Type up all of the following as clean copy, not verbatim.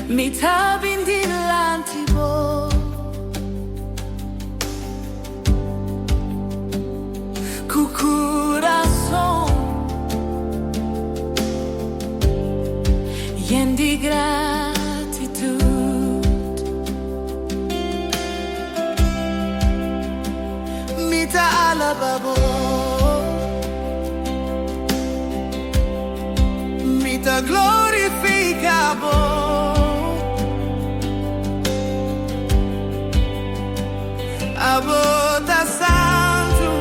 Mitabindi lantibo Coração lleno de gratitud. Mita alababo, mita glorificabo. Abota santo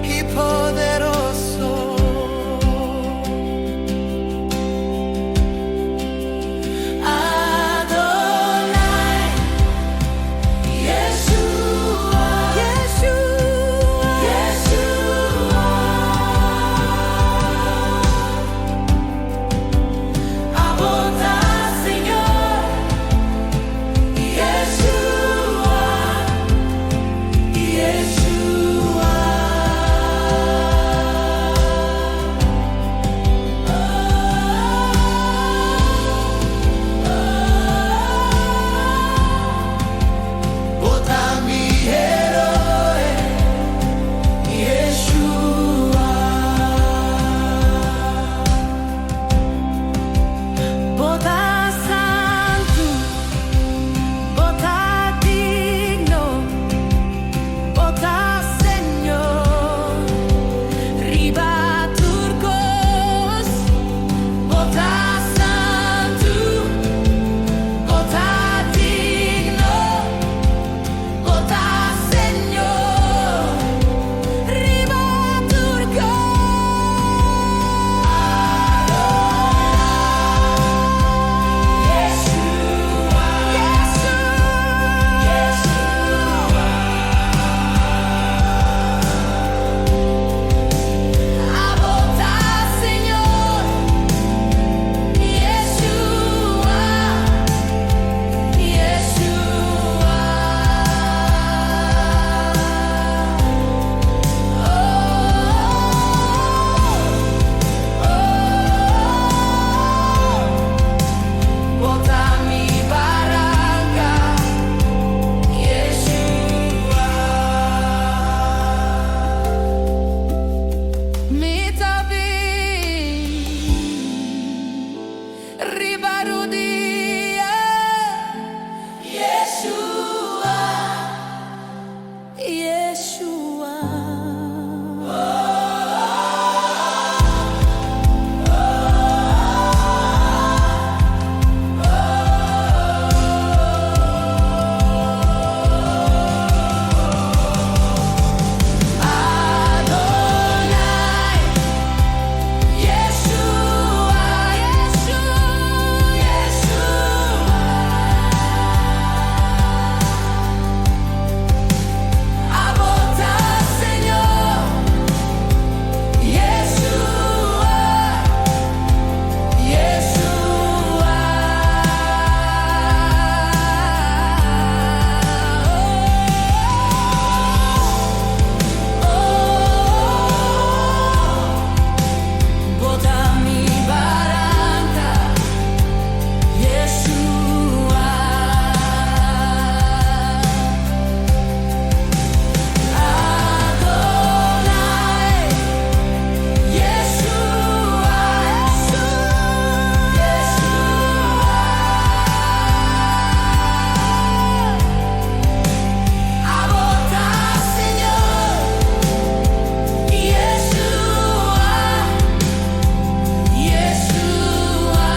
y poderoso. Adonai, Yeshua, Yeshua, Yeshua. Abota Señor, Yeshua, Yeshua. Bota mi héroe, Yeshua. Bota santo, bota digno, bota Señor. Riba turcos, bota santo, bota digno, bota Señor. Riba turcos. Yeshua, Yeshua, Abota Señor, Yeshua, Yeshua. Bota mi barranca, Yeshua. Mi tabin, ribarudia, Yeshua, Yeshua. Adonai, Yeshua, Yeshua, Yeshua. Abota Señor, Yeshua, Yeshua. Bota mi barranca, Yeshua. Adonai, Yeshua, Yeshua. Abota Señor, Yeshua, Yeshua.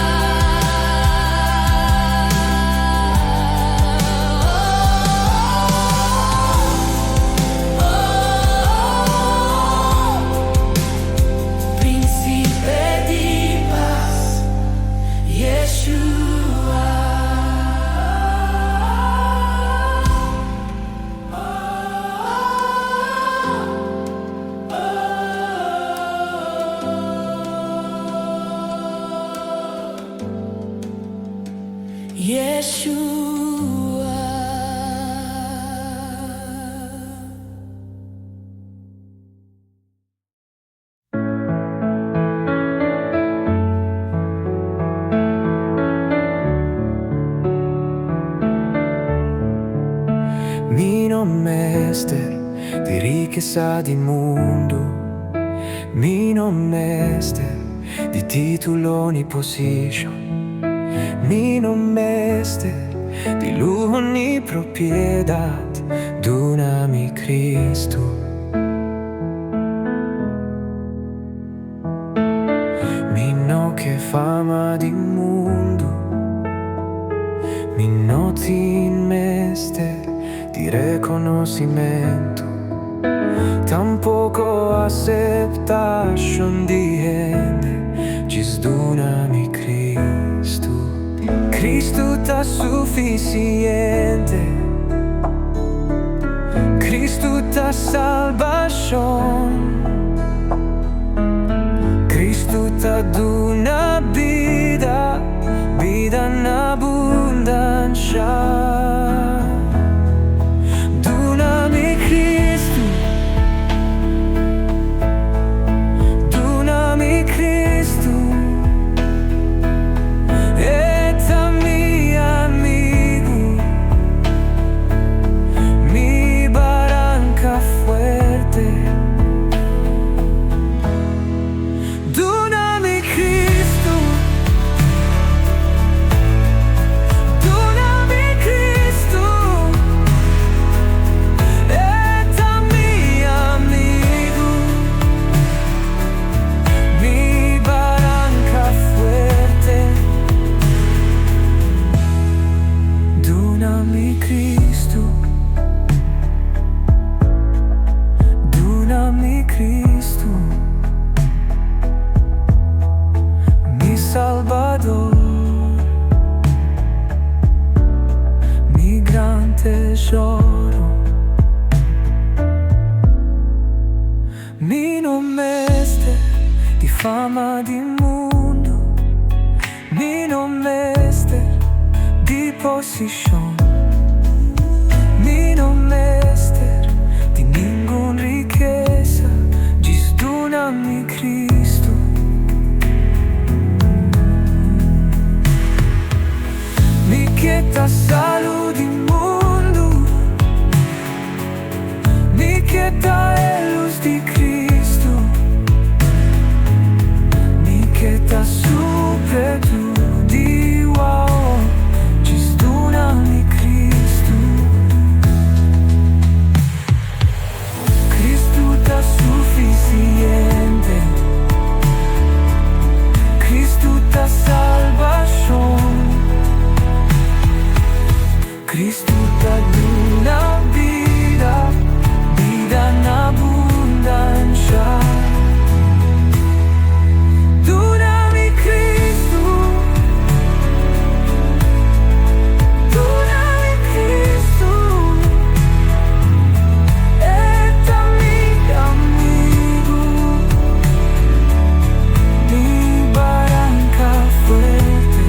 Príncipe de paz, Yeshua. Yeshua. mester di riqueza di mondo. Mi non mester di titoloni position. Mi non mester di l'uni propriedad d'una mi Cristo. Mi no che fama di mondo, mi no tin mester di reconocimiento, tampoco aceptación di gente, gis d'una mi Cristo. Cristo ta suficiente, Cristo ta salvación, Cristo ta d'una vida, vida en abundancia. D'una mi Cristo, d'una mi Cristo, eta mi amigo, mi barranca fuerte. D'una mi Cristo, d'una mi Cristo, eta mi amigo, mi barranca fuerte. D'una mi Cristo, d'una mi Cristo, mi Salvador, mi gran tesoro. Mi non mester di fama di mondo, mi non mester di position, mi non mester di ningún riqueza, gis d'una mi Cristo. Mi quieta salud di mundo, mi quieta el luz di Cristo, mi quieta super tu di wow, gis d'una mi Cristo. Cristo ta suficiente, Cristo ta salvación, Cristo ta d'una vida, vida en abundancia. D'una mi Cristo, d'una mi Cristo, eta mi amigo, mi barranca fuerte.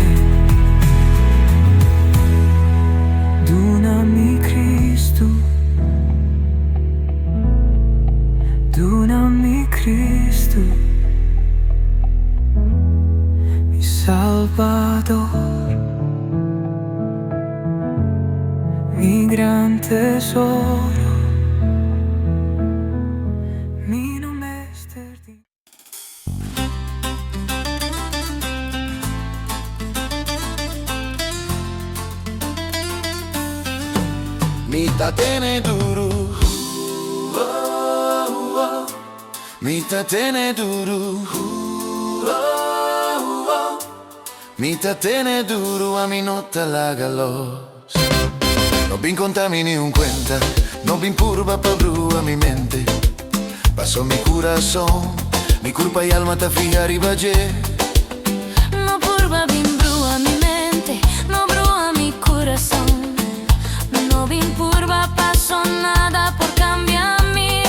D'una mi Cristo, d'una mi Cristo, mi Salvador, mi gran tesoro, mi non mester di. Mita tene duru, mita tene duru, mita tene duru a mi nota la galos. No bin contamini un cuenta, no bin purba pa brua mi mente. Paso mi corazón, mi culpa y alma ta fija ribaje. No purba bin brua mi mente, no brua mi corazón. No bin purba paso nada por cambiarme.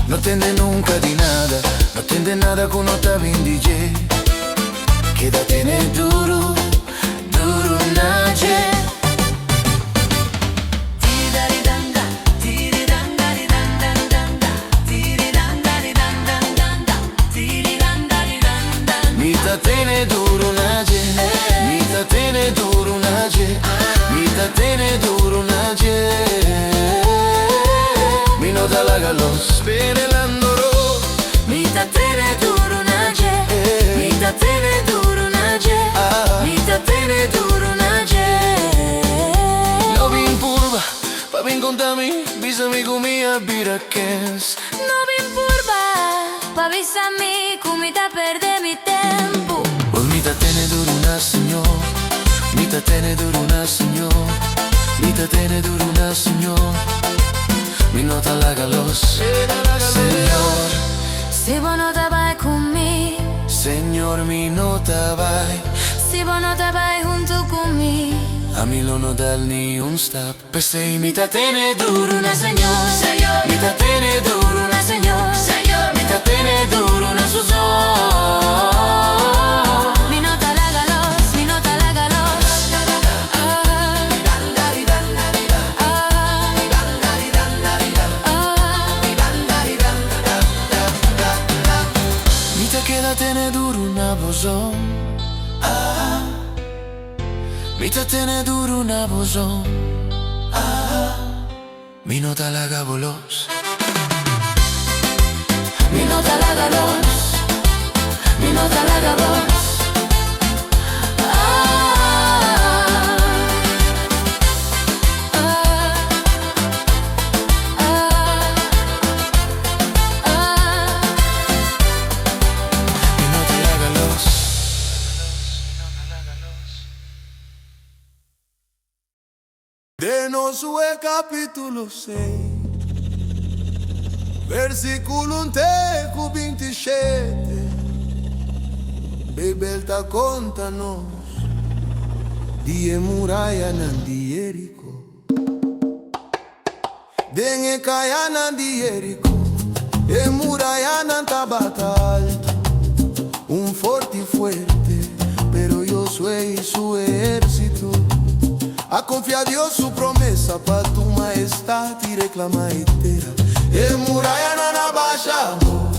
No tende nunca di nada, no tende nada con nota bin DJ. Quédate en el duro, duro naje. Mita tene duro naje, mita tene duro naje, mita tene duro naje. chies. No vi purba, pa avisarmi come da perdere mi tempo. Mita tene duruna signor, mita tene duruna signor, mita tene duruna signor. Mi nota la galos, Señor. Si vos no te vas conmigo, Señor, mi nota vai. si vos no te vas junto conmigo, A mí lo no dal ni un stop. Pese mita tene duruna Señor, Señor, mita tene duruna Señor, Señor, mita tene duruna suzor. mi nota la galos, mi nota la galos. Mita queda tene duruna bozón. Mita tene duruna bozón. Mi nota la gabolos. Mi nota la galos, mi nota la galos. Mi nota la galos. De Josué capítulo 6, versículo 1 teco 27. Bebelta conta-nos die muralha nan di Jerico. Dengue caia nan di Jerico, e muralha nan tabata alta. Un forte fuerte, pero Josué y su ejército. A confiar Dios su promesa pa tu majestad y reclama entera. El muralla nana bajabo,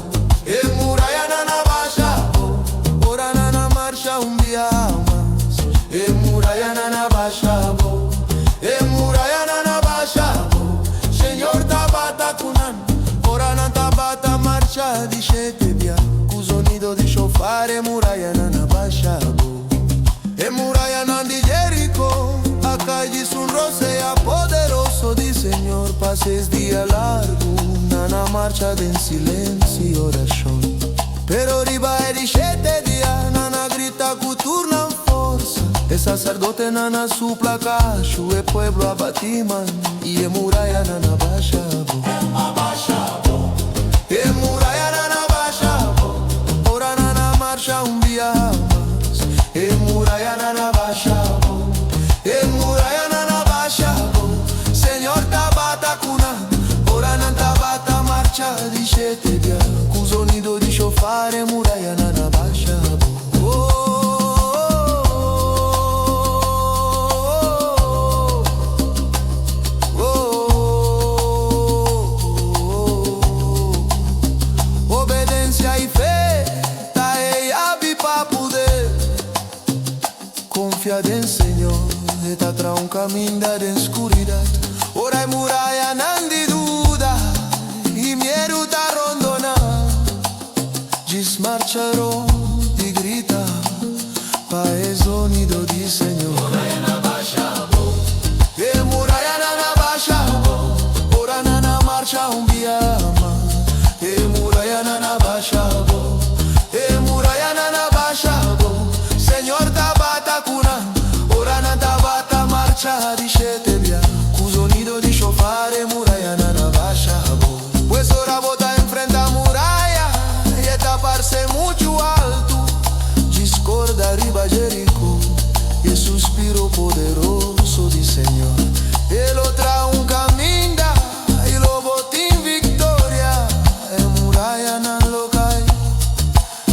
el muralla nana bajabo. Ora nana marcha un día más. El muralla nana bajabo, el muralla nana bajabo. Señor tabata kunan, ora nana tabata marcha dicete dia. Cu sonido di shofar el muralla nana bajabo. El muralla nana di Jerico. Acá dice un rosea poderoso di Señor, pases día largo, nana marcha en silencio y oración. Pero arriba e di 7 días, nana grita cu turna en forza. El sacerdote nana supla cacho, el pueblo abatiman, y el muralla nana bajabo. El muralla nana bajabo, ora nana marcha un día más. El muralla nana bajabo. El muralla nana bajabo, Señor tabata kuna, ora nan tabata marcha di 7 dia, cu sonido di shofar el muralla nana bajabo. Obedencia y fe, ta ella vi pa poder confiar en Señor. Está tra un camino de oscuridad. Ora hay muralla nan di duda y miedo ta rondona. Gis marcharò di grita pa el sonido di Señor. El muralla nana bajabo, ora nana marcha un día más. El muralla nana bajabo, el muralla nana bajabo. Señor tabata kunan, ora nana tabata marcha di 7 dia, cu sonido di shofar el muralla nana bajabo. Pues ora bota enfrenta muralla y taparse mucho alto. Discorda arriba Jerico y el suspiro poderoso di Señor. El otra un camino y lo botín victoria. El muralla nan lo cae,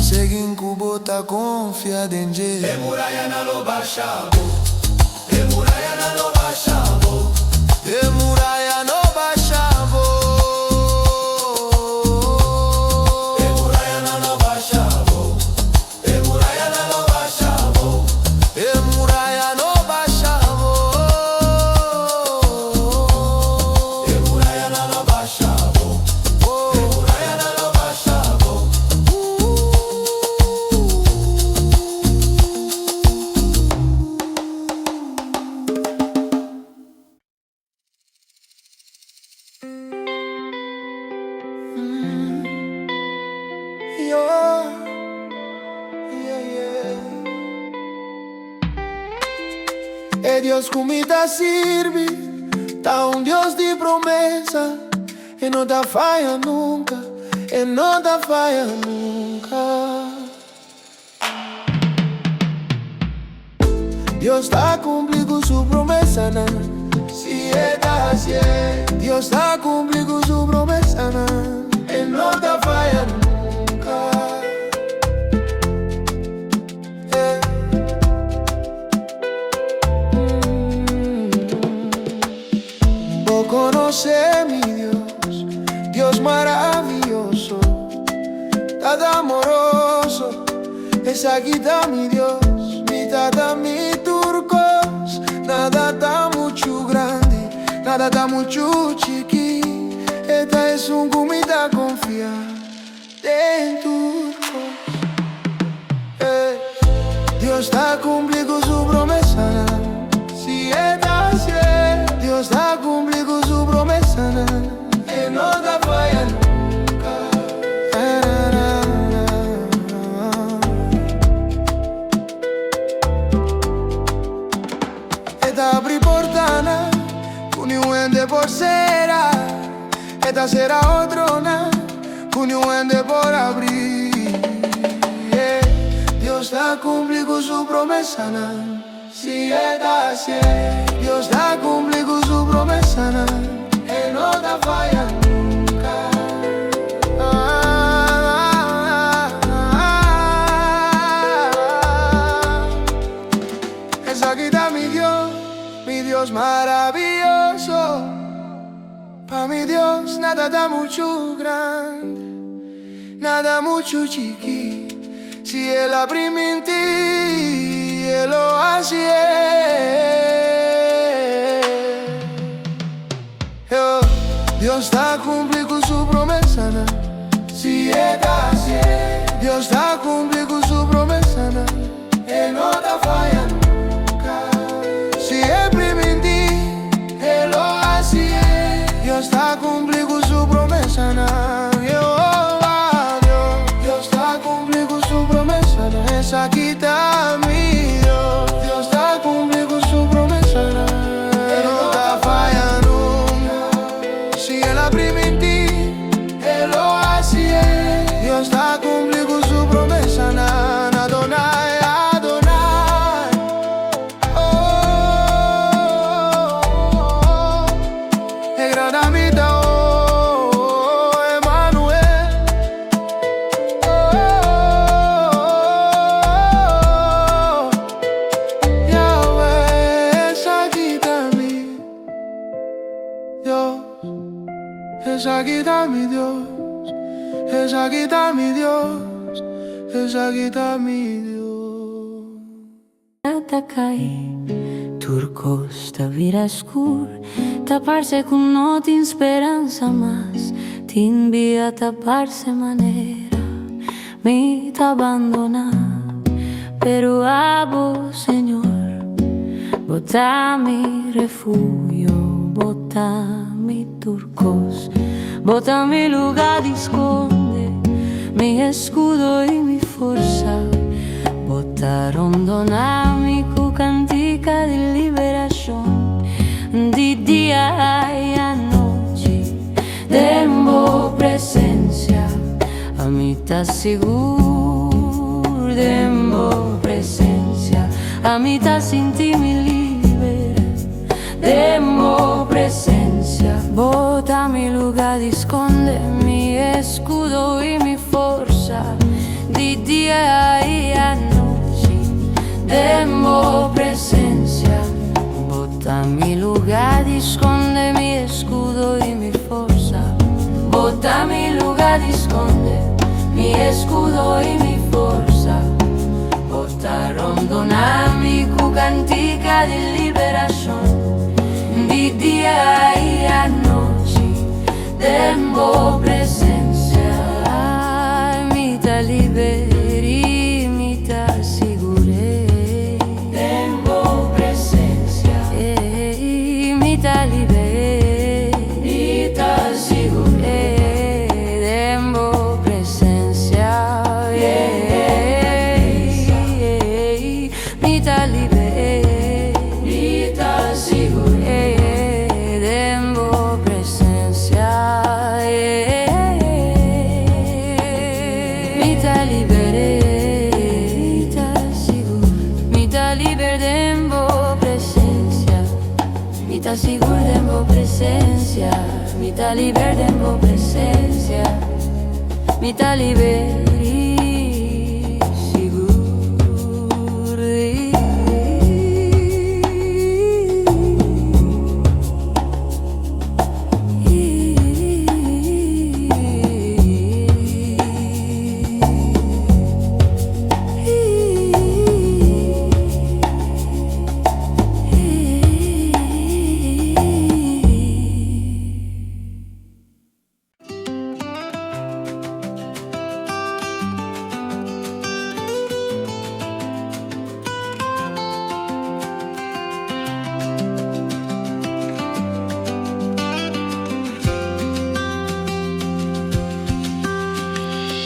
seguin cubota confia en Dios. El muralla nan lo bajabo, el muralla nan lo bajabo, el muralla no bajabo. El muralla nan lo bajabo, el muralla nan lo bajabo, el muralla no bajabo. El muralla nan lo bajabo, el muralla nan lo bajabo. oh, yeah, yeah. E Deus come tá sirve, tá Deus de promessa, e não tá falha nunca, e não tá falha nunca. Deus está cumplindo su promesa, na. Si está así, Dios está cumpliendo su promesa, na. Él no te falla nunca. Vos conoces mi Dios, Dios maravilloso, tan amoroso. Es aquí está mi Dios, mi tata, mi turcos. Nada está mucho grande, nada está mucho chiqui. Esta es un comida confía en turcos. Dios está cumpliendo su promesa. Si está así, Dios está cumpliendo su promesa. Y no te falla nunca. Esta abri portana, con un ende por cera. Esta será otrona, con un ende por abrir. Dios está cumpliendo su promesa. Si está así, Dios está cumpliendo su promesa. Él no te falla nunca. Es aquí está mi Dios maravilloso. Pa' mi Dios nada está mucho grande, nada mucho chiqui. Si Él abre en ti, Él lo hace. Dios está cumpliendo su promesa. Si está así, Dios está cumpliendo su promesa. Él no te falla nunca. Si Él abre en ti, Él lo hace. Dios está cumpliendo su promesa. Dios está cumpliendo su promesa. Es aquí está mi Dios. Dios está cumpliendo su promesa. Él no te falla nunca. Si Él abre en ti, Él lo hace. Dios está cumpliendo su promesa. Adonai, Adonai. Es gran amita, Emmanuel. Yahweh, es aquí está mi Dios. Es aquí está mi Dios. Es aquí está mi Dios. Es aquí está mi Dios. Atakai turcos ta vira escur, taparse con no tin speranza más, ti invia a taparse manera, mi ta abandona, pero a vos Señor, bota mi refugio, bota mi turcos, bota mi lugar de esconde, mi escudo y mi fuerza. Botaron donami cu cantica de liberación, di día y a noche, dembo presencia, a mí ta seguro, dembo presencia, a mí ta sinti mi libera, dembo presencia, bota mi lugar de esconde, mi escudo y mi fuerza, di día y a noche. Dembo presencia, bota mi lugar, esconde mi escudo y mi fuerza. Bota mi lugar, esconde mi escudo y mi fuerza. Bota rondonami cu cantica de liberación, di día y a noche. Dembo presencia, mi ta liberi, mi ta sigure. Ta liberi, ta sigure, dembo presencia. mita liber dembo presencia, mita sigur dembo presencia, mita liber dembo presencia, mita liberi sigur.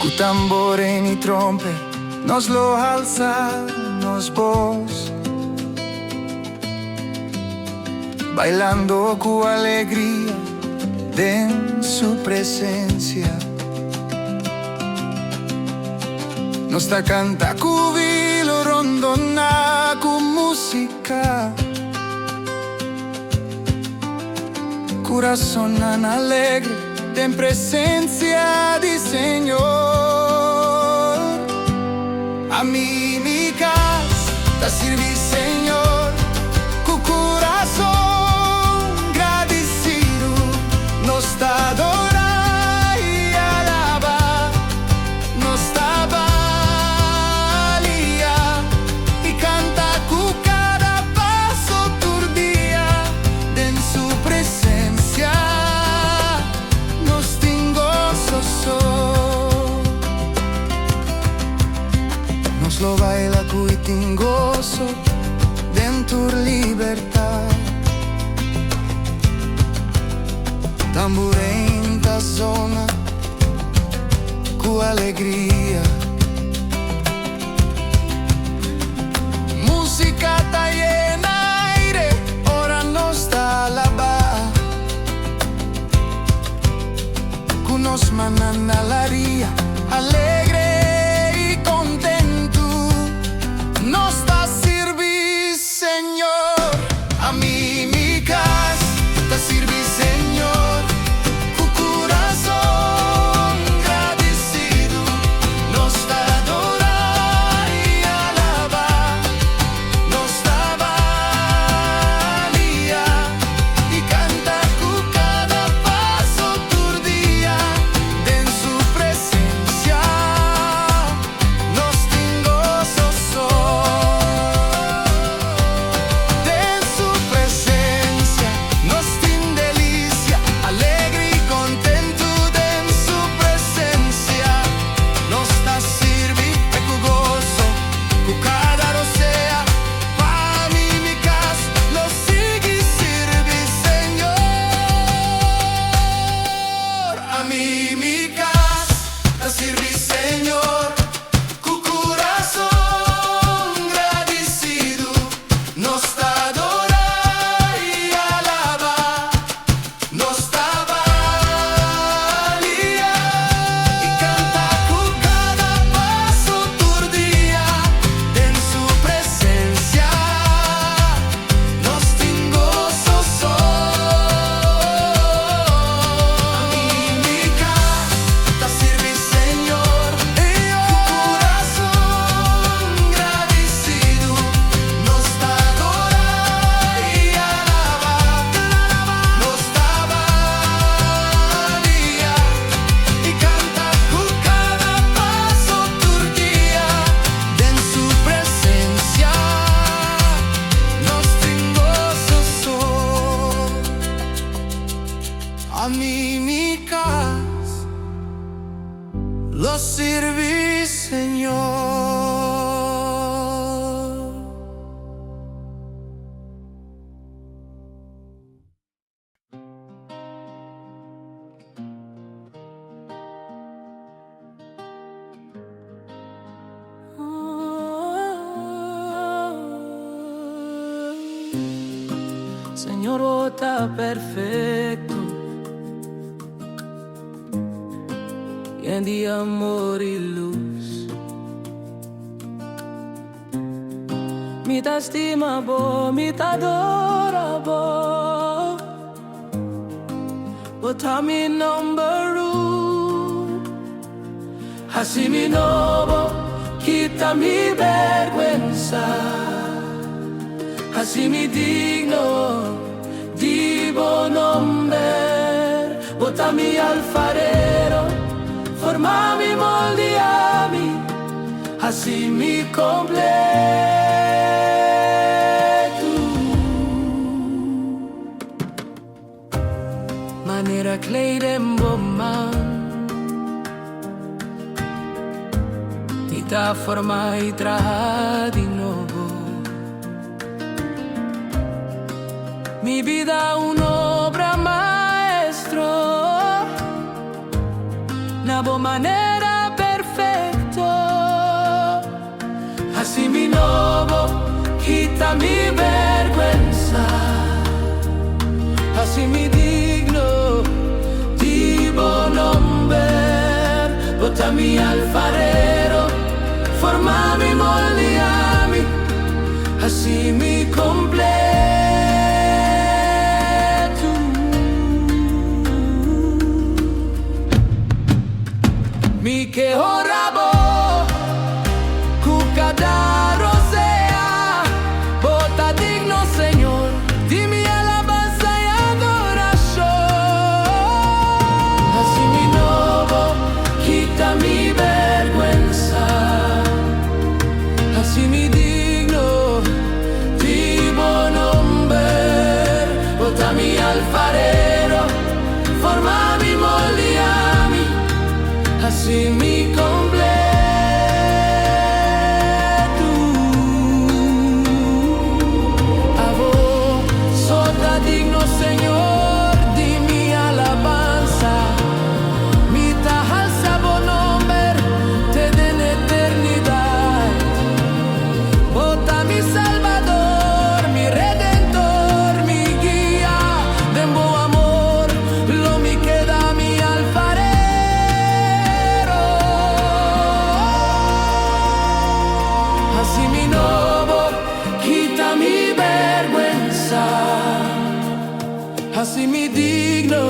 Cu tambore ni trompe nos lo alzamos voz, bailando con alegría en su presencia. Nos da canta cubilo rondona con música, corazón alegre en presencia di Señor. A mí mi casa te sirvi, Señor, con corazón agradecido. Nos te adora y alaba, nos te valía y canta con cada paso tu día en su presencia. Nos lo baila cuitingoso dentro libertad. Tambure in ta zona cu alegría. Música ta llena aire, ora nos está la ba. Cu nos manan a la ría, alegre y contento. Nos da sirvi, Señor. A mí mi casa te sirvi, Señor, con corazón agradecido. Nos te adora y alaba, nos te valía y canta con cada paso tu día en su presencia. Nos tengo soso en su presencia, nos tin delicia, alegre y contento en su presencia. Nos da sirvi e cu gozo, cu cada rosea, pa mí mi casa lo sigue sirvi, Señor. A mí mi casa te sirvi, Señor, cu corazón agradecido. Nos te adora y alaba, nos te valía y canta con cada paso tu día en su presencia. Nos tengo soso. A mí mi casa te sirvi, Señor, con corazón agradecido. Nos te adora y alaba, nos te valía y canta con cada paso tu día en su presencia. Nos tengo soso. A mí mi casa lo sirvi, Señor. Señor, está perfecto, lleno de amor y luz. mi ta stima bo, mi ta adora bo. Bota mi number así mi novo, quita mi vergüenza, así mi digno, divo nombre. Bota mi alfarero, forma mi moldeami, así mi completo. Manera kleiden bomman, ti ta forma y traja di nuevo. Mi vida un'obra maestro, una buona manera perfecto. Así mi nuevo, quita mi vergüenza, así mi digno, divo nombre. Bota mi alfarero, formami, moldeami, así mi completo. Mi que orabo, cucada rosea, bota digno Señor, di mi alabanza y adoración. Así mi nuevo, quita mi vergüenza, así mi digno, divo nombre. Bota mi alfarero, forma mi moldeami, así mi completo. A vos, sota digno Señor, di mi alabanza, mi taja sabo nombre, te den eternidad. Bota mi Salvador, mi Redentor, mi guía, de buen amor, lo mi queda mi alfarero. Así mi nuevo, quita mi vergüenza, así mi digno,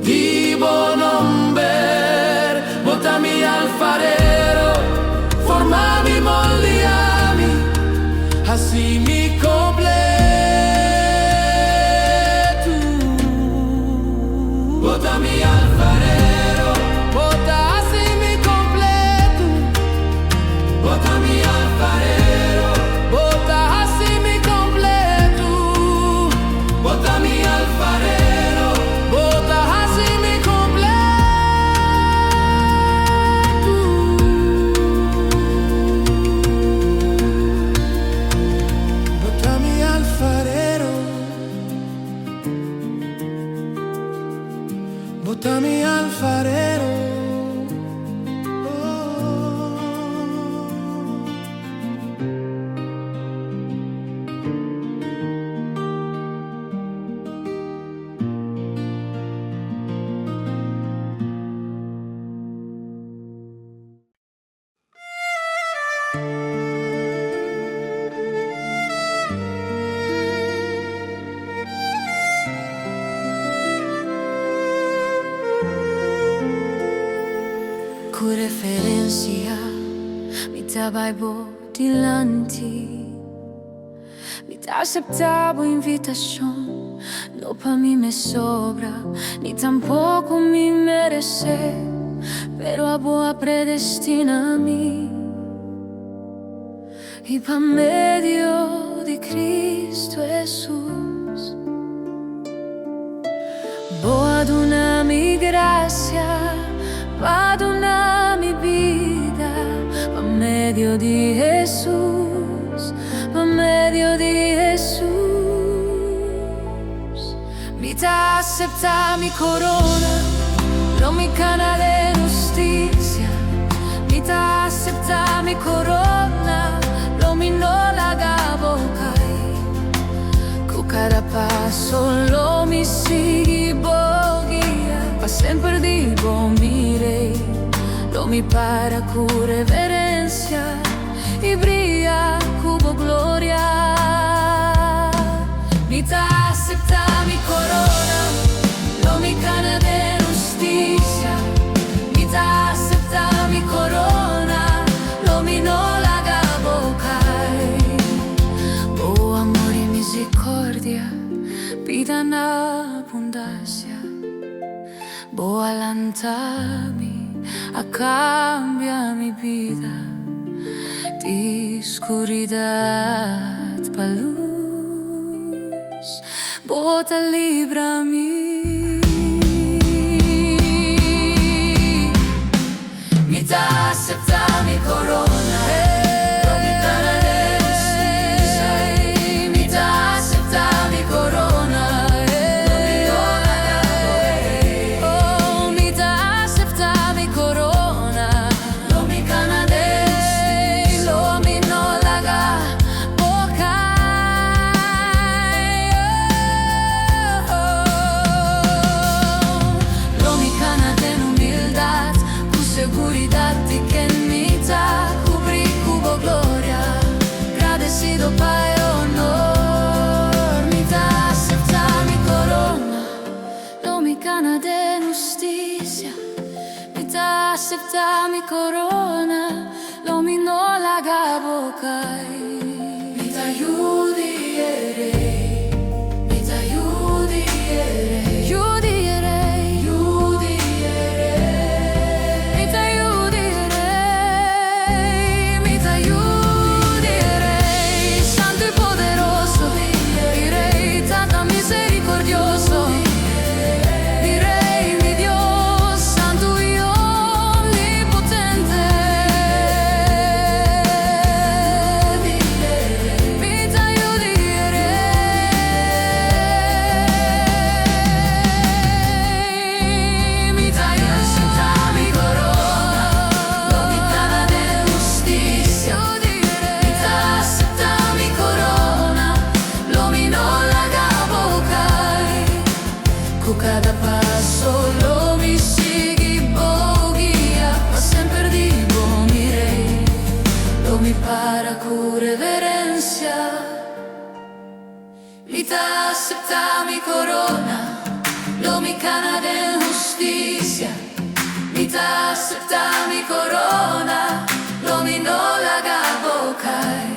divo nombre. Bota mi alfarero, forma mi moldeami, así mi completo. Bota mi alfarero, bota así mi completo. Bota mi alfarero, bota así mi completo. Bota mi alfarero, bota así mi completo. Bota mi alfarero, bota mi alfarero. Cu referenția mi t'abaibo dilanti, mi t'acceptavo invitación, no pa mí me sobra, ni tampoco mi merece, pero a boa predestina a mí. Y pa medio de Cristo Jesús, boa dona mi gracia, va donar mi vida, pa medio de Jesús, pa medio de Jesús. Mi ta acepta mi corona, lo mi cana de justicia. Mi ta acepta mi corona, lo mi no la gabocai. Cu cada passo lo mi sigui bogia, pa sempre dico mi rei. Lo mi para cu reverencia y brilla cubo gloria. Mitad acepta mi corona, dominicana de justicia. Mitad acepta mi corona, domino la gabocai. Oh amor y misericordia, pidan abundancia. Boa lantami a cambia mi vida di oscuridad pa luz. Bota librami. Mitad acepta mi corona, dominicana de justicia. Mitad acepta mi corona, domino la gabocai. Oh, mitad acepta mi corona, dominicana de justicia. Domino la gabocai. Dominicana de humildad, con seguridad y que en mitad cubrí cubo gloria. Agradecido Pai honor, mitad acepta mi corona, dominicana de justicia. Mitad acepta mi corona, domino la gabocai. Mitad judierei, mitad judierei, judierei, judierei. Mitad judierei, mitad judierei. Santo y poderoso, direi tanta misericordioso. Direi mi Dios, santo y omnipotente. Mitad judierei. Mitad acepta mi corona, dominicana de justicia. Mitad acepta mi corona, domino la gabocai. Con cada paso lo mi sigui bogia, ma sempre dico mi rei, lo mi para con reverencia. Mitad acepta mi corona, dominicana de justicia. Mitad acepta mi corona, domino la gabocai.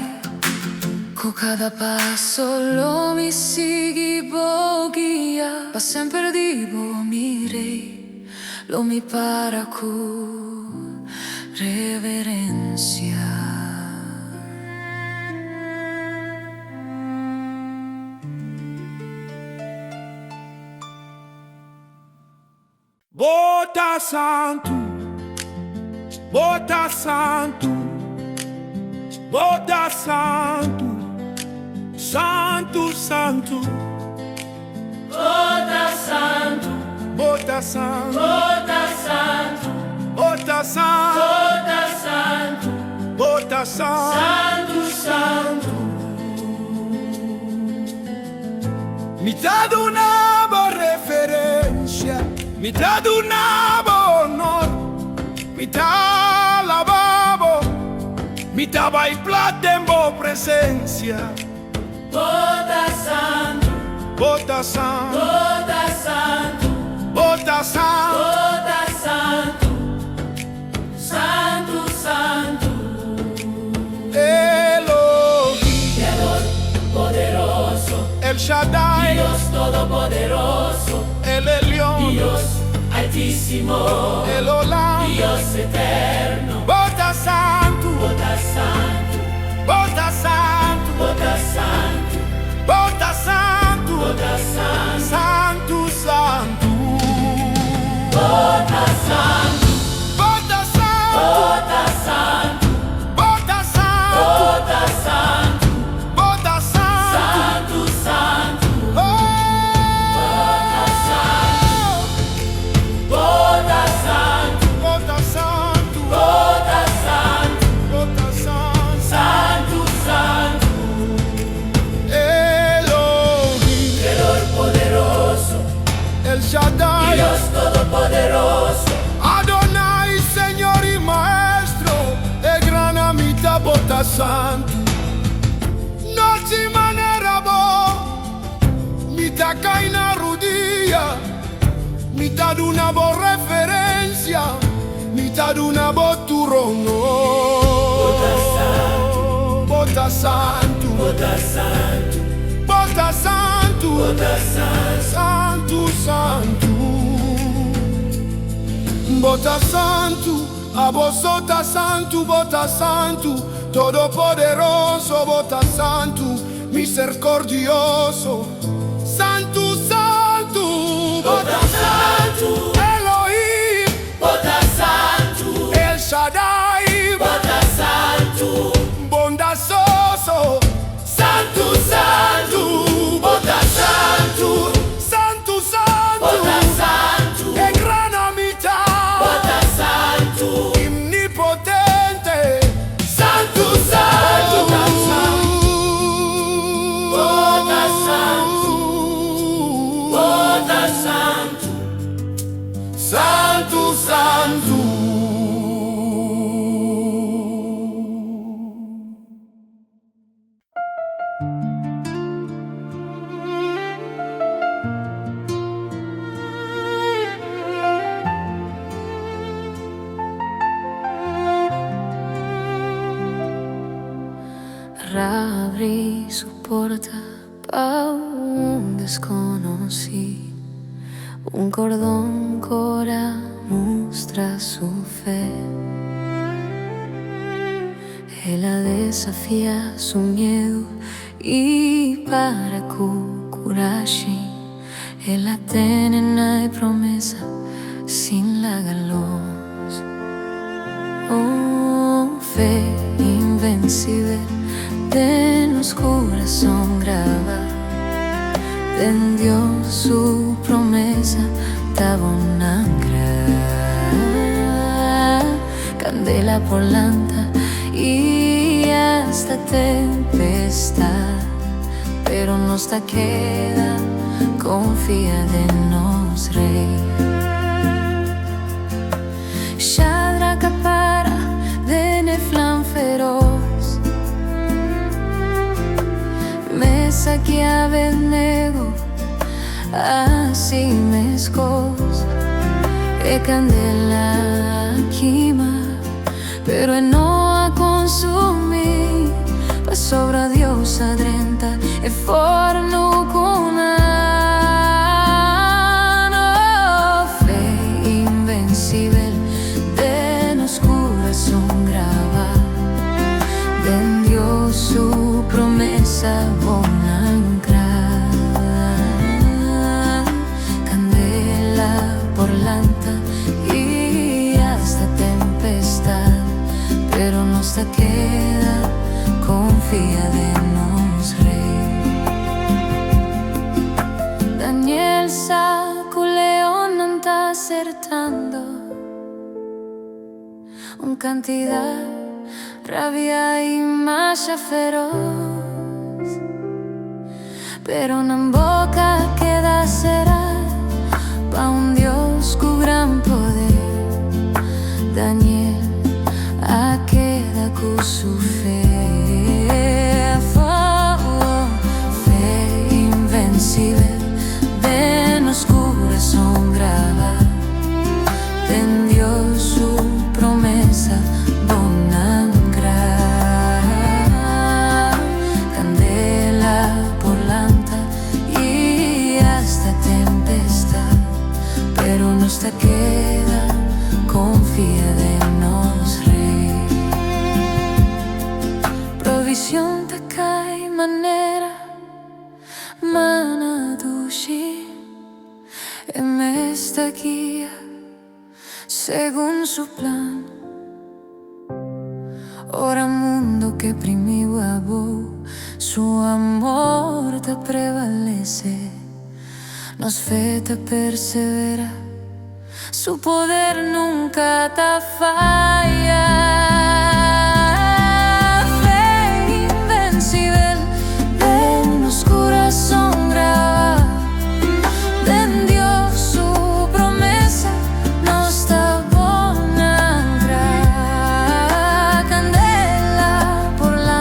Con cada passo lo mi sigui bogia, pa sempre dico mi rei, lo mi para con reverencia. Bota santo, bota santo, bota santo, santo, santo. Bota santo, bota santo, bota santo, bota santo, bota santo, bota santo, santo. Mi dà una buona referencia, mi dà una buona honor, mi dà la babo, mi dava il platempo presencia. Bota santo, bota santo, bota santo, bota santo, bota santo, santo, santo. Elohim, Dios poderoso, El Shaddai, Dios todopoderoso, El Elyon, Dios altísimo, El Olam, Dios eterno. Bota santo, bota santo, bota santo, bota santo, bota santo, bota santo, santo, santo. Bota santo, bota santo, bota santo, bota santo, bota santo, bota santo, santo, santo. Bota santo, bota santo, bota santo. santo. No ci manera bo, mi taca inarudia, mi ta una bo referencia, mi ta una bo turno. Bota santo, Bota santo, bota santo, bota santo, santo, santo. Bota santo, a vosota santo, bota santo, todopoderoso, bota santo, misericordioso, santo, santo, Bota santo, Elohim, bota santo, El Shaddai, bota santo, bondazoso, santo, santo, bota santo, santo, santo, bota santo, e gran amistad, bota santo, omnipotente, santo, santo, bota santo, bota santo, santo, santo. Abrí su puerta pa' un desconocido. Un cordón cora muestra su fe. Ella desafía su miedo y para curarse, ella tiene una promesa sin la galos. Oh, fe invencible de los corazón graba, en Dios su promesa tabonancra, candela por lanta y hasta tempestad, pero no está queda, confía de nos rey. Shadrach para de neflan feroz, Mesa que Abednego, así me escos, e candela quima, pero no a consumir, pues sobra Dios adrenta, e forno con no, fe invencible de nos corazón grava, en Dios su promesa bonancra, candela por lanta y hasta tempestad, pero no se queda, confía de nos rey. Daniel saco león anda acertando un cantidad, rabia y masa feroz, pero en boca queda será pa' un Dios con gran poder. Daniel a queda con su fe, fe invencible de nos corazón grava, en Dios su promesa bonancra, candela por lanta y hasta tempestad, pero no está queda, confía de nos rey. Provisión te cae manera, mana dushi, en esta guía, según su plan. Ora mundo que primió a vos, su amor te prevalece, nos fe te persevera, su poder nunca te falla. Fe invencible de nos corazón grava, en Dios su promesa nos da bonancra, candela por la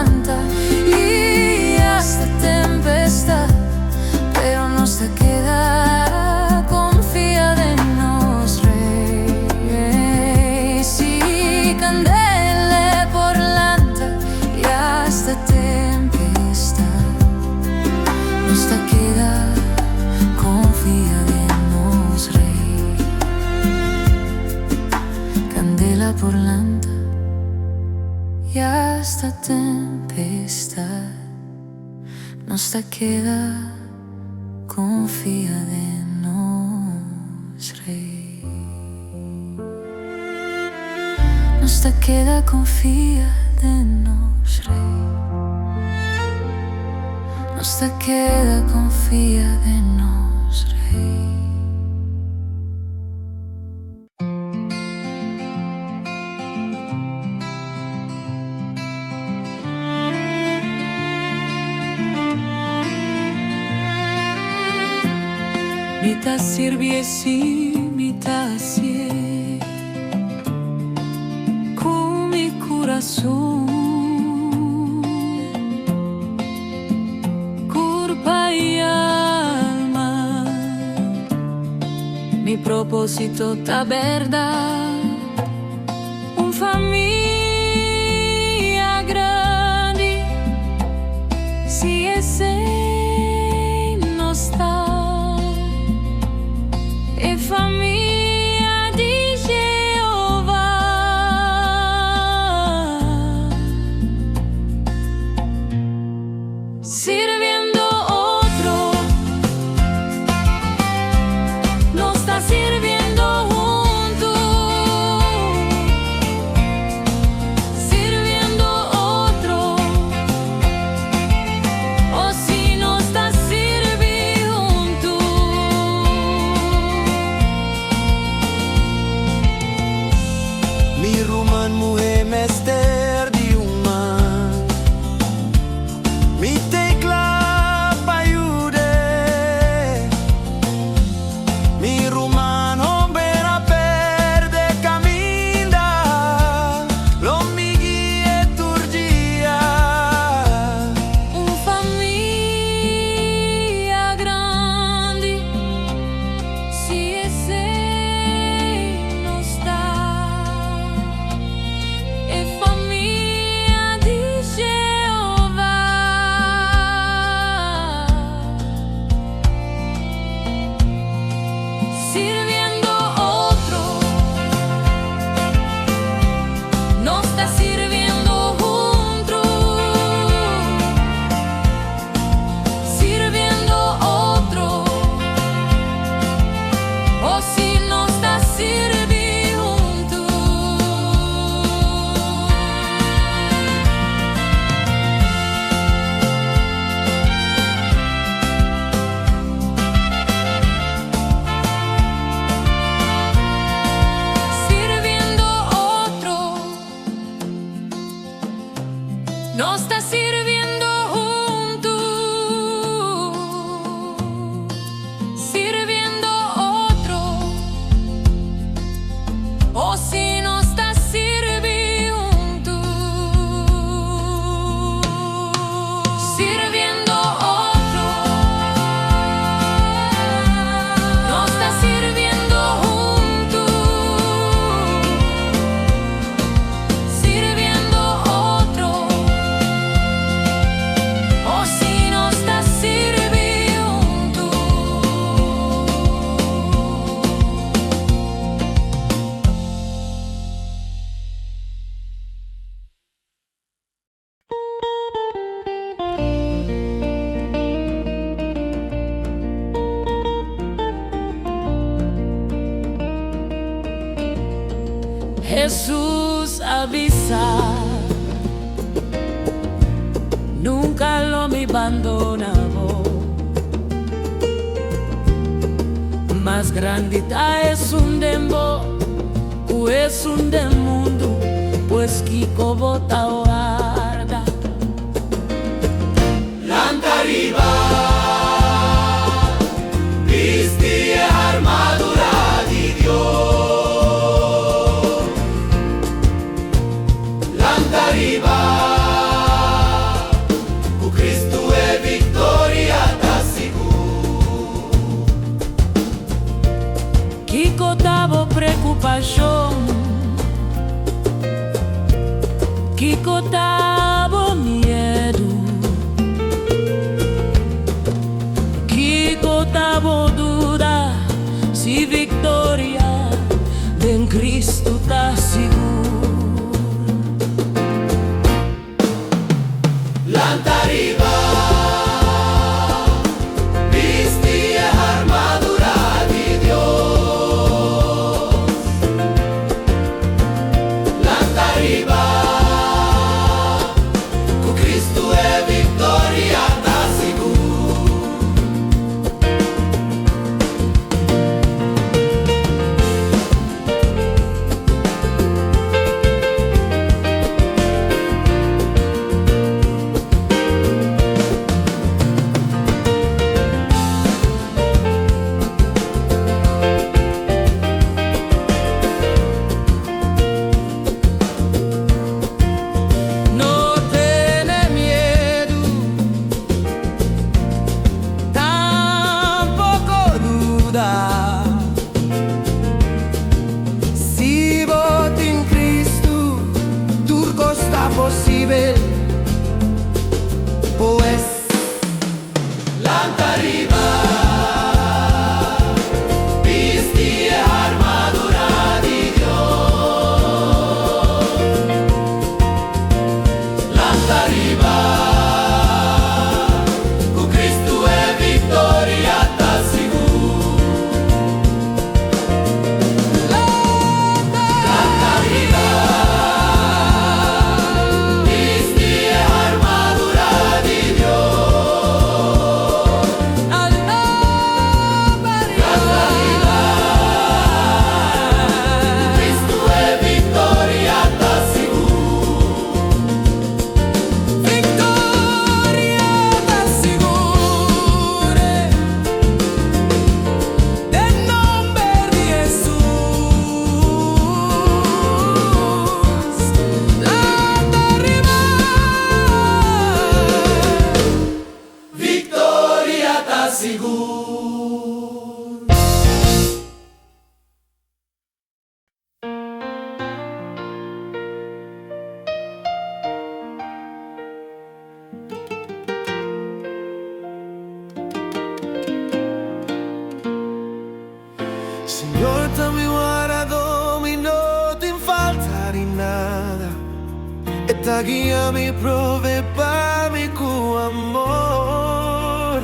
santa y hasta tempestad nos da queda confía de nos Rei. Nos da queda confía de nos Rei. Nos da queda confía de nos Rei. Mitad sirviesi, mitad sie, con mi corazón, curpa y alma, mi propósito ta verdad, un familia grande, si ese no está. Famiglia di Jehová, sirviendo otro, no está sirviendo junto, sirviendo otro, o si no está sirviendo junto. Mi ruman muhe mester di uman, mi tecla paiude, mi rumano bera perde caminda, lo mi guie turgia. Un famiglia grande, si ese no sta. E famiglia di Jehová, sirviendo otro, no está sirviendo junto, sirviendo otro, o si no está sirviendo junto. Sirviendo otro, no está sirviendo junto, sirviendo otro, o si no está sirviendo junto, sirviendo otro, no está sirviendo junto, sirviendo otro, o si no está sirviendo junto. Jesús avisa, nunca lo me abandonamos. Más grandita es un dembo, o es un del mundo, pues Kiko bota guarda. L'antariva, visti e armadura di Dio. L'antariva, cu Cristo e victoria ta sicuro. Kiko tavo preocupación, Kiko tavo miedo, Kiko tavo duda, si victoria en Cristo ta seguro. imposible, pues L'anta arriba, visti e armadura di Dio. L'anta arriba, con Cristo e vittoria t'ha sicuro. L'anta arriba, visti e armadura di Dio. Signor, mi guardo, mi no te falta di nada. Esta guía mi prove para mi amor.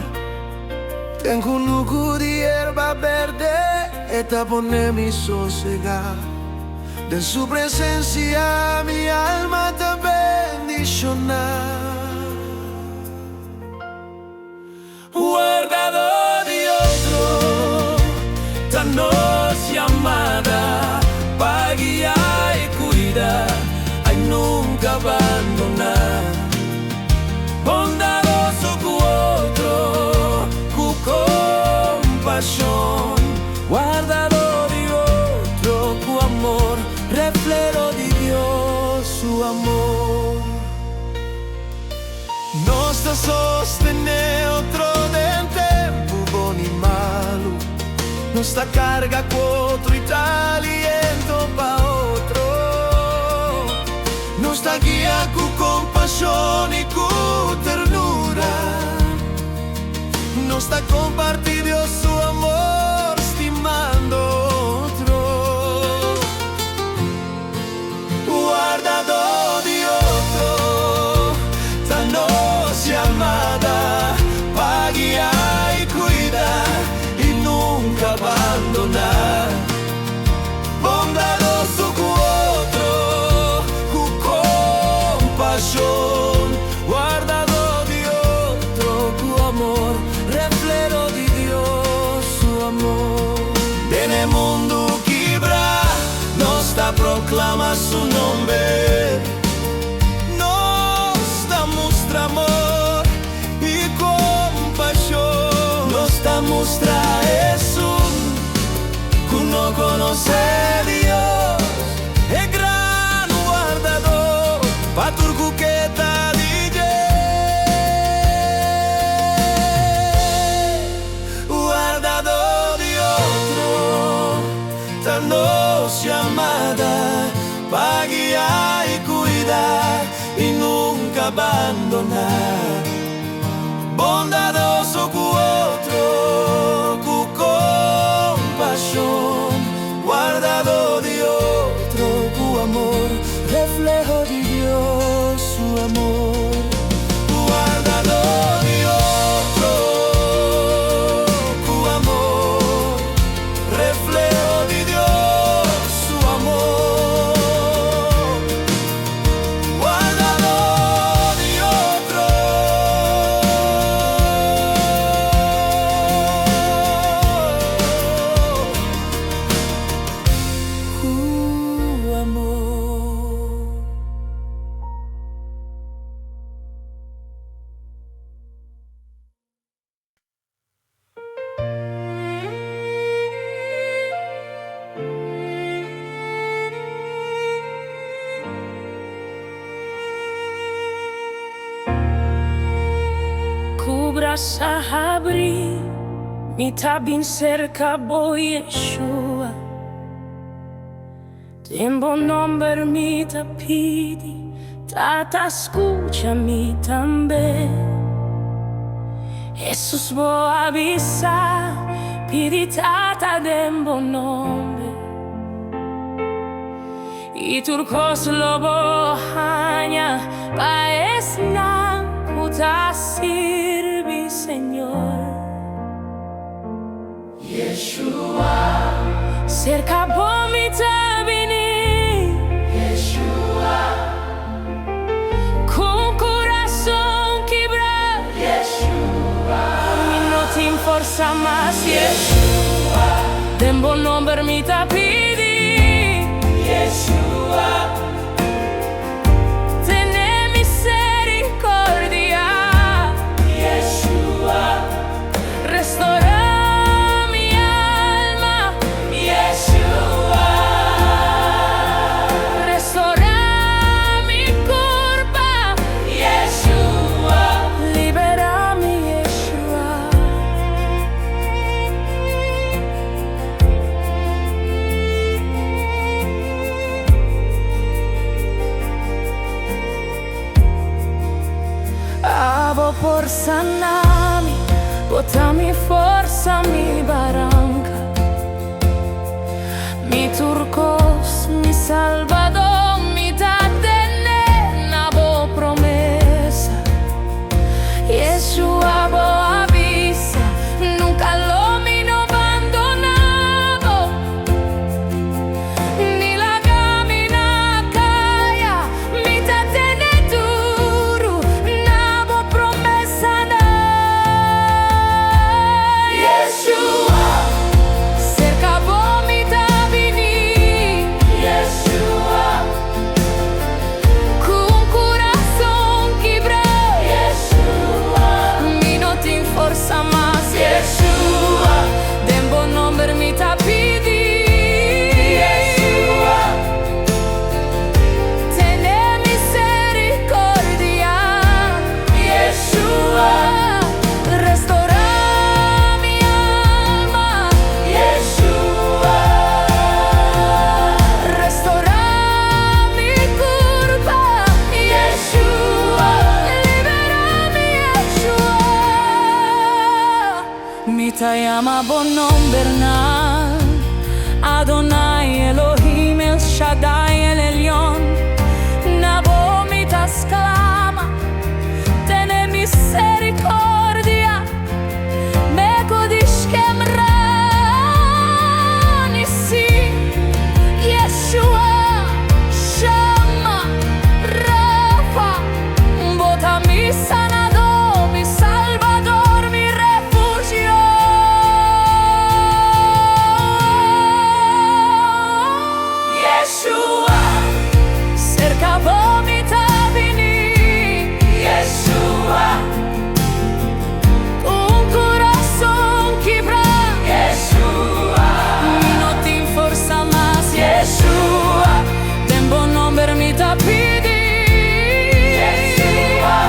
Tengo un nuco de hierba verde, esta pone mi sosegada. De su presencia mi alma te bendicionar. Guardado di otro, esta noche amada, pa' guiar y cuidar, ay nunca abandonar. Bondadoso cu otro, cu compasión, guardado di otro, cu amor, reflejo di Dios, su amor. Nostra sostener otro del tempo buono e malo. Nostra carga quattro italiento pa otro. Nostra guia con compassione e con ternura. Nostra compartidio su amor stimando otro. Guardado di otro, esta noche amada, pa' guiar y cuidar y nunca abandonar. Bondadoso cu otro, cu compasión, guardado di otro, cu amor, reflejo di Dios, su amor. Nel mondo quibra, nostra proclama su nombre. Nostra mostra amor y compasión. Nostra mostra Jesús, que no conoce Dios, es gran guardador, pa' turcuqueta DJ. Guardador di otro, esta noche amada, pa' guiar y cuidar y nunca abandonar. Bondadoso cu otro, cu compasión, guardado di otro, cu amor, reflejo di Dios, su amor. Guardado di otro, cu amor, reflejo di Dios, su amor. Guardado di otro, cu amor. Cubra sahabri, mita bin cerca boy Yeshua. Tembo nomber mita pidi, Tata, escúchame también. Jesús voy a avisar, pidi tata den buen nombre. Y turcos lo bohaña, pa esna puta sirvi, Señor. Yeshua, cerca vomita vini. Yeshua, con corazón quebrado. Yeshua, mi no te forza más. Yeshua, den buen nombre mi tapidi. Yeshua, tené misericordia. Yeshua, restaura mi alma. Yeshua, restaura mi culpa. Yeshua, libera mi Yeshua. Abo por sanami, botami forza mi barranca, mi turcos, mi salvador, mi tatene, nabo promesa. Yeshua bo avisa, nunca lo mi no abandonado, ni la camina calla, mi tatene duro, nabo promesa na. Yeshua, cerca vomita vini. Yeshua, con corazón quebrado. Yeshua, mi no te forza más. Yeshua, den buen nombre mi tapidi. Yeshua, tené misericordia. Yeshua, restaura mi alma. Yeshua, restaura mi culpa. Yeshua, libera mi Yeshua. Mi te llama bon nombre Bernal, Adonai Elohim El Shaddai El Elyon. Nabo mi te exclama, tené misericordia. Me kodishkem ranisi. Yeshua, Shama, Rafa, bota mi sanador, mi salvador, mi refugio. Yeshua, cerca vomita vini. Yeshua, un corazón quebrado. Yeshua, mi no te forza más. Yeshua, den buen nombre mi tapidi. Yeshua,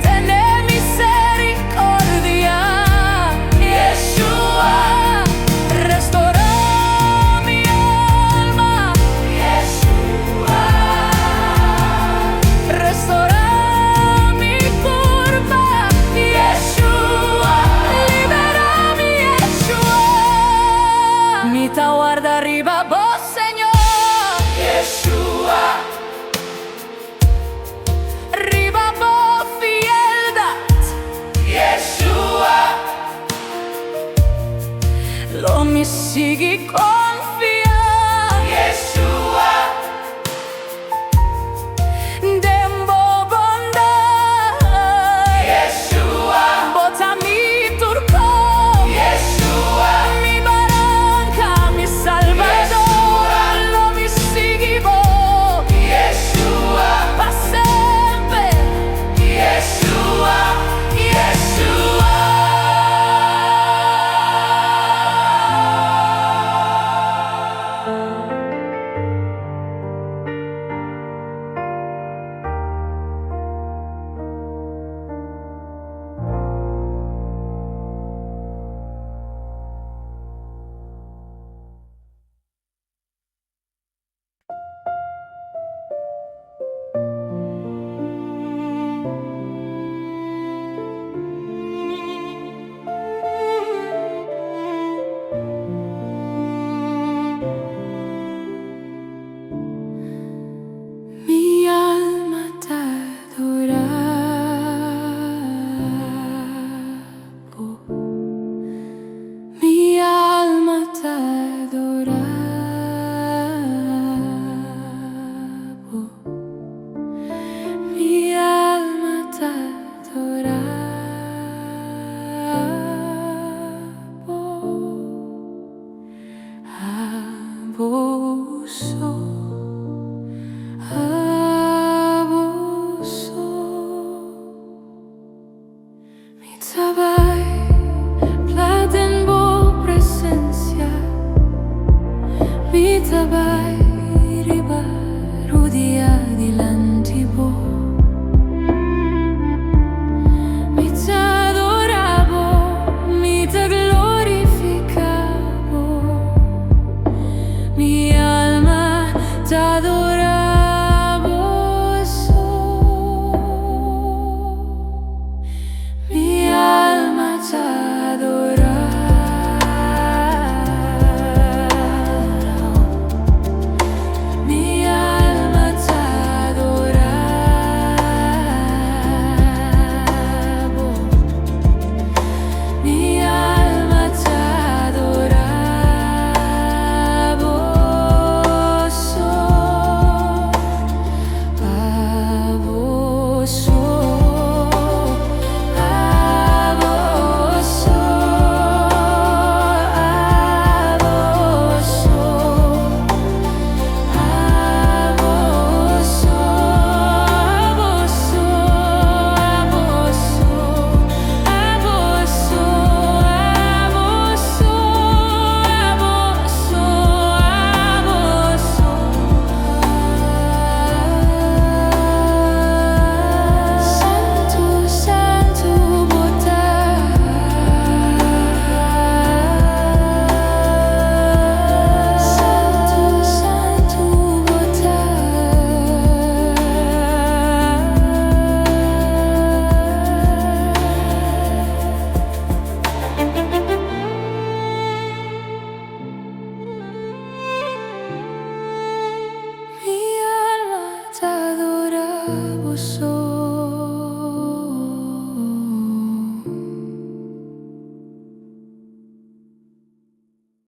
tené misericordia. Yeshua, restaura mi alma. Yeshua, restaura mi culpa. Yeshua, libera mi Yeshua. Mi ta guarda arriba vos, Señor. Yeshua, arriba vos, fieldad. Yeshua, lo mi sigue con